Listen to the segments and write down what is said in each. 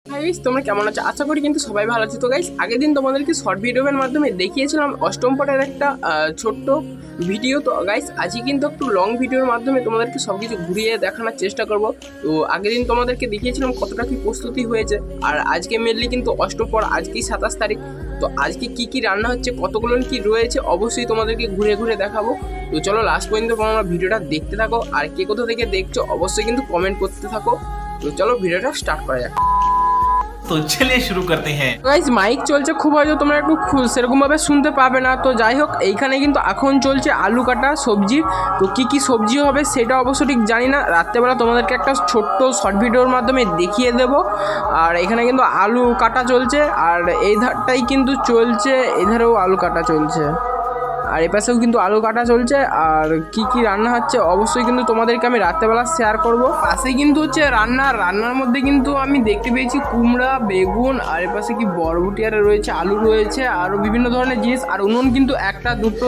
Guys তোমরা কেমন আছো? আশা করি কিন্তু সবাই ভালো আছো। তো গাইস আগের দিন তোমাদেরকে শর্ট ভিডিওর মাধ্যমে দেখিয়েছিলাম অষ্টম পাঠের একটা ছোট্ট ভিডিও। তো গাইস আজকে কিন্তু একটু লং ভিডিওর মাধ্যমে তোমাদেরকে সব কিছু ঘুরিয়ে দেখানোর চেষ্টা করব। তো আগের দিন তোমাদেরকে দেখিয়েছিলাম কতটা কি প্রস্তুতি হয়েছে, আর আজকে মেনলি কিন্তু অষ্টম পর, আজকেই 27 তারিখ। তো আজকে কি কি রান্না হচ্ছে, কতগুলো কি রয়েছে, অবশ্যই তোমাদেরকে ঘুরে ঘুরে দেখাবো। তো চলো লাস্ট পর্যন্ত তোমরা ভিডিওটা দেখতে থাকো, আর কে কোথা থেকে দেখছো অবশ্যই কিন্তু কমেন্ট করতে থাকো। তো চলো ভিডিওটা স্টার্ট করা যাক। তো চলিए শুরু করতে হ্যাঁ। গাইস মাইক চলছে, খুব হয়তো তোমরা একটু সেরকম ভাবে শুনতে পাবে না। তো যাই হোক, এইখানে কিন্তু এখন চলছে আলু কাটা সবজি। তো কি কি সবজি হবে সেটা অবশ্য ঠিক জানি না, রাত্রেবেলা তোমাদেরকে একটা ছোট্ট শর্ট ভিডিওর মাধ্যমে দেখিয়ে দেব। আর এখানে কিন্তু আলু কাটা চলছে, আর এই ধারটাই কিন্তু চলছে, এধারেও আলু কাটা চলছে, আর এই পাশেও কিন্তু আলু কাটা চলছে। আর কি কি রান্না হচ্ছে অবশ্যই কিন্তু তোমাদেরকে আমি রাত্রেবেলা শেয়ার করব। পাশে কিন্তু হচ্ছে রান্নার মধ্যে কিন্তু আমি দেখতে পেয়েছি কুমড়া, বেগুন, আর এর পাশে কি বরবটি আর রয়েছে, আলু রয়েছে, আরও বিভিন্ন ধরনের জিনিস। আর উনুন কিন্তু একটা, দুটো,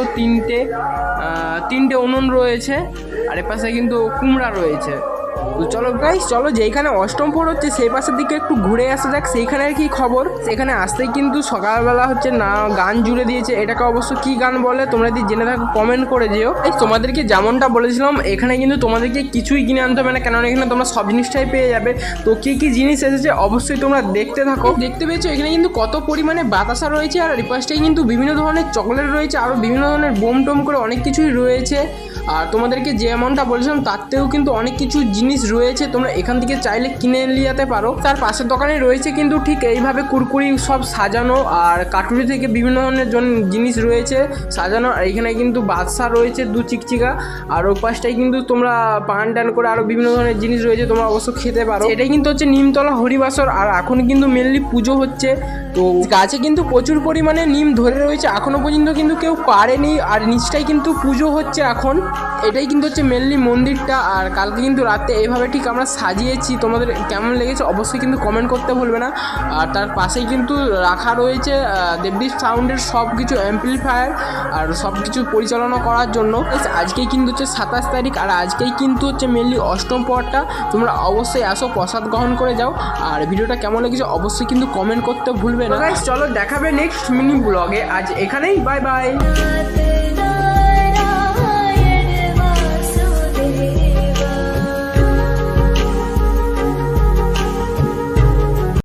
তিনটে উনুন রয়েছে। আর এর পাশে কিন্তু কুমড়া রয়েছে। তো চলো গাইস, চলো যেখানে অষ্টম পর হচ্ছে সেই পাশের দিকে একটু ঘুরে আসা যাক, সেইখানের কি খবর। সেখানে আসতেই কিন্তু সকালবেলা হচ্ছে না গান জুড়ে দিয়েছে, এটাকে অবশ্য কি গান বলে তোমরা যদি জেনে থাকো কমেন্ট করে যেও। তোমাদেরকে যেমনটা বলেছিলাম, এখানে কিন্তু তোমাদেরকে কিছুই কিনে আনতে হবে না, কেননা এখানে তোমরা সব জিনিসটাই পেয়ে যাবে। তো কি কি জিনিস এসেছে অবশ্যই তোমরা দেখতে থাকো। দেখতে পেয়েছো এখানে কিন্তু কত পরিমাণে বাতাসা রয়েছে, আর রিপাসটাই কিন্তু বিভিন্ন ধরনের চকলেট রয়েছে, আরও বিভিন্ন ধরনের বোম টোম করে অনেক কিছুই রয়েছে। আর তোমাদেরকে যে অ্যামাউন্টটা বলেছিলাম তার থেকেও কিন্তু অনেক কিছু জিনিস রয়েছে, তোমরা এখান থেকে চাইলে কিনে নিয়ে যেতে পারো। তার পাশের দোকানে রয়েছে কিন্তু ঠিক এইভাবে কুরকুরি সব সাজানো, আর কাটুরি থেকে বিভিন্ন ধরনের জিনিস রয়েছে সাজানো। আর এখানে কিন্তু বাদশা রয়েছে দু চিকচিকা, আর ওই পাশটাই কিন্তু তোমরা পান টান করে আরও বিভিন্ন ধরনের জিনিস রয়েছে, তোমরা অবশ্য খেতে পারো। এটাই কিন্তু হচ্ছে নিমতলা হরিবাসর, আর এখন কিন্তু মেনলি পুজো হচ্ছে। তো গাছে কিন্তু প্রচুর পরিমাণে নিম ধরে রয়েছে, এখনো পর্যন্ত কিন্তু কেউ পারেনি, আর নিচটাই কিন্তু পুজো হচ্ছে এখন। এটাই কিন্তু হচ্ছে মেনলি মন্দিরটা। আর কালকে কিন্তু রাতে এইভাবে ঠিক আমরা সাজিয়েছি, তোমাদের কেমন লেগেছে অবশ্যই কিন্তু কমেন্ট করতে ভুলবে না। আর তার পাশেই কিন্তু রাখা রয়েছে দেবদীপ সাউন্ডের সব কিছু অ্যাম্পলিফায়ার, আর সব কিছু পরিচালনা করার জন্য। আজকেই কিন্তু হচ্ছে 27 তারিখ, আর আজকেই কিন্তু হচ্ছে মেনলি অষ্টম পরটা। তোমরা অবশ্যই আসো, প্রসাদ গ্রহণ করে যাও। আর ভিডিওটা কেমন লেগেছে অবশ্যই কিন্তু কমেন্ট করতে ভুলবে না। চলো দেখাবে নেক্সট মিনি ব্লগে, আজ এখানেই, বাই বাই।